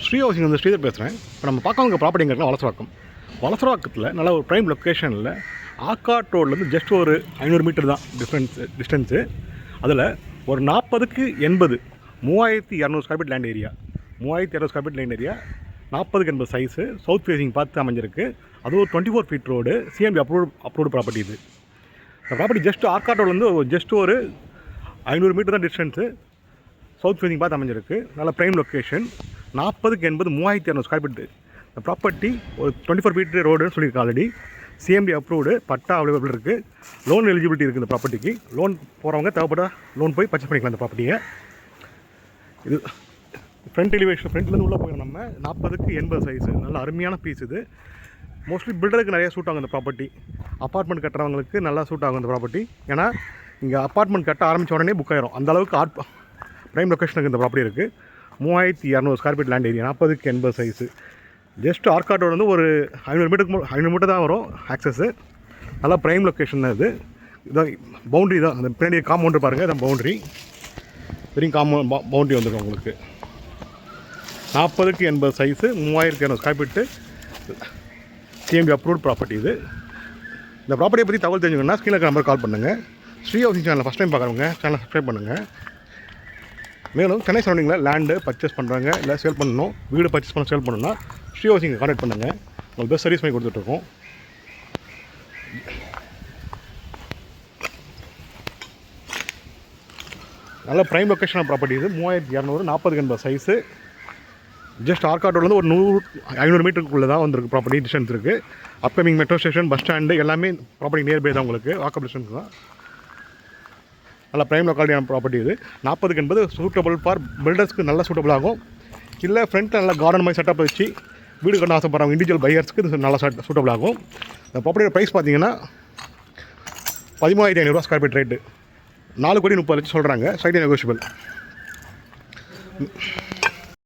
Sri housing வந்து ஸ்ரீதர் பேசுகிறேன். இப்போ நம்ம பார்க்க ப்ராப்பர்ட்டிங்கிறதுலாம் வளசரவாக்கம். வளசரவாக்கத்தில் நல்ல ஒரு ப்ரைம் லொக்கேஷனில் ஆர்காட் ரோட்லேருந்து ஜஸ்ட் ஒரு 500 மீட்டர் தான் டிஸ்டன்ஸு. அதில் ஒரு 40க்கு 80 3200 square feet land area. 3200 square feet land area 40க்கு 80 சைஸு. சவுத் ஃபேஸிங் பார்த்து அமைஞ்சிருக்கு. அது ஒரு 24 feet road. CMP approved property இது. இந்த ப்ராப்பர்ட்டி ஜஸ்ட் ஆர்காட் ரோட்லேருந்து ஜஸ்ட் ஒரு 500 மீட்டர் தான் டிஸ்டன்ஸு. சவுத் ஃபேஸிங் பார்த்து அமைஞ்சிருக்கு. நல்ல ப்ரைம் லொக்கேஷன். 40க்கு 80 3200 square feet. இந்த ப்ராப்பர்ட்டி ஒரு 24 ஃபீட் ரோடுன்னு சொல்லியிருக்கேன் ஆல்ரெடி. சிஎம்பி அப்ரூவ்டு, பட்டா அவைலபிள் இருக்குது. லோன் எலிஜிபிலிட்டி இருக்குது இந்த ப்ராப்பர்ட்டிக்கு. லோன் போகிறவங்க தேவைப்பட்ட லோன் போய் பர்ச்சேஸ் பண்ணிக்கலாம் இந்த ப்ராப்பர்ட்டியை. இது ஃப்ரண்ட் எலிவேஷன், ஃப்ரண்ட்லேருந்து உள்ளே போயிடும். நம்ம 40க்கு 80 சைஸு. நல்ல அருமையான பீஸ் இது. மோஸ்ட்லி பில்டருக்கு நிறைய சூட் ஆகும் இந்த ப்ராப்பர்ட்டி. அப்பார்ட்மெண்ட் கட்டுறவங்களுக்கு நல்லா சூட் ஆகும் இந்த ப்ராப்பர்ட்டி. ஏன்னா இங்கே அப்பார்ட்மெண்ட் கட்ட ஆரம்பித்த உடனே புக் ஆயிரும். அந்தளவுக்கு ப்ரைம் லொக்கேஷனுக்கு இந்த ப்ராப்பர்ட்டி இருக்குது. 3200 ஸ்கொயர் ஃபீட் லேண்ட் ஏரியா. 40க்கு 80 சைஸு. ஜஸ்ட் ஆர்காட் ரோடு வந்து ஒரு 500 மீட்டர் தான் வரும் ஆக்சஸ்ஸு. நல்லா ப்ரைம் லொக்கேஷன் தான் இது. இதான் பவுண்ட்ரி தான். அந்த பின்னாடி காம்பவுண்டர் பாருங்கள், இதான் பவுண்ட்ரி. பெரிய பவுண்ட்ரி வந்துடும் உங்களுக்கு. 40க்கு 80 size. 3200 square feet. CMP approved property இது. இந்த ப்ராப்பர்ட்டியை பற்றி தகவல் தெரிஞ்சுக்கணுன்னா ஸ்க்ரீனில் நம்பர் கால் பண்ணுங்கள். ஸ்ரீ ஹவுசிங் சேனலை ஃபஸ்ட் டைம் பார்க்குறவங்க சேனலை சப்ஸ்கிரைப் பண்ணுங்கள். மேலும் சென்னை சரௌண்டிங்கில் லேண்டு பர்ச்சேஸ் பண்ணுறாங்க, இல்லை சேல் பண்ணணும், வீடு பர்ச்சேஸ் பண்ண சேல் பண்ணணும்னா ஸ்ரீ ஹவுசிங்கை கான்டாக்ட் பண்ணுங்கள். உங்களுக்கு பெஸ்ட் சர்வீஸ் பண்ணி கொடுத்துட்ருக்கோம். நல்ல ப்ரைம் லொக்கேஷனான ப்ராப்பர்ட்டி இது. 3200 40க்கு 80 சைஸு. ஜஸ்ட் ஆர்காட் ரோட்லேருந்து ஒரு 500 மீட்டருக்குள்ளே தான் வந்துருக்கு ப்ராப்பர்ட்டி. டிஸ்டன்ஸ் இருக்குது. Upcoming metro station, bus stand எல்லாமே ப்ராப்பர்ட்டி நியர்பை தான் உங்களுக்கு. வாக்கபிள் டிஸ்டன்ஸ் தான். நல்ல ப்ரைம் லொக்காலிட்டியான ப்ராப்பர்ட்டி இது. 40க்கு 80 சூட்டபிள் ஃபார் பில்டர்ஸ்க்கு நல்லா சூட்டபிள் ஆகும். இல்லை ஃப்ரண்ட்டில் நல்லா கார்டன் மாதிரி செட்டப் வச்சு வீடு கட்ட ஆசைப்படுறவங்க இண்டிவிஜுவல் பையர்ஸ்க்கு இது நல்லா சூட்டபிள் ஆகும். இந்த ப்ராப்பர்ட்டியோட ப்ரைஸ் பார்த்தீங்கன்னா 13,500 ஸ்கொயர் ஃபீட் ரேட்டு. 4,30,00,000 சொல்கிறாங்க. Site negotiable.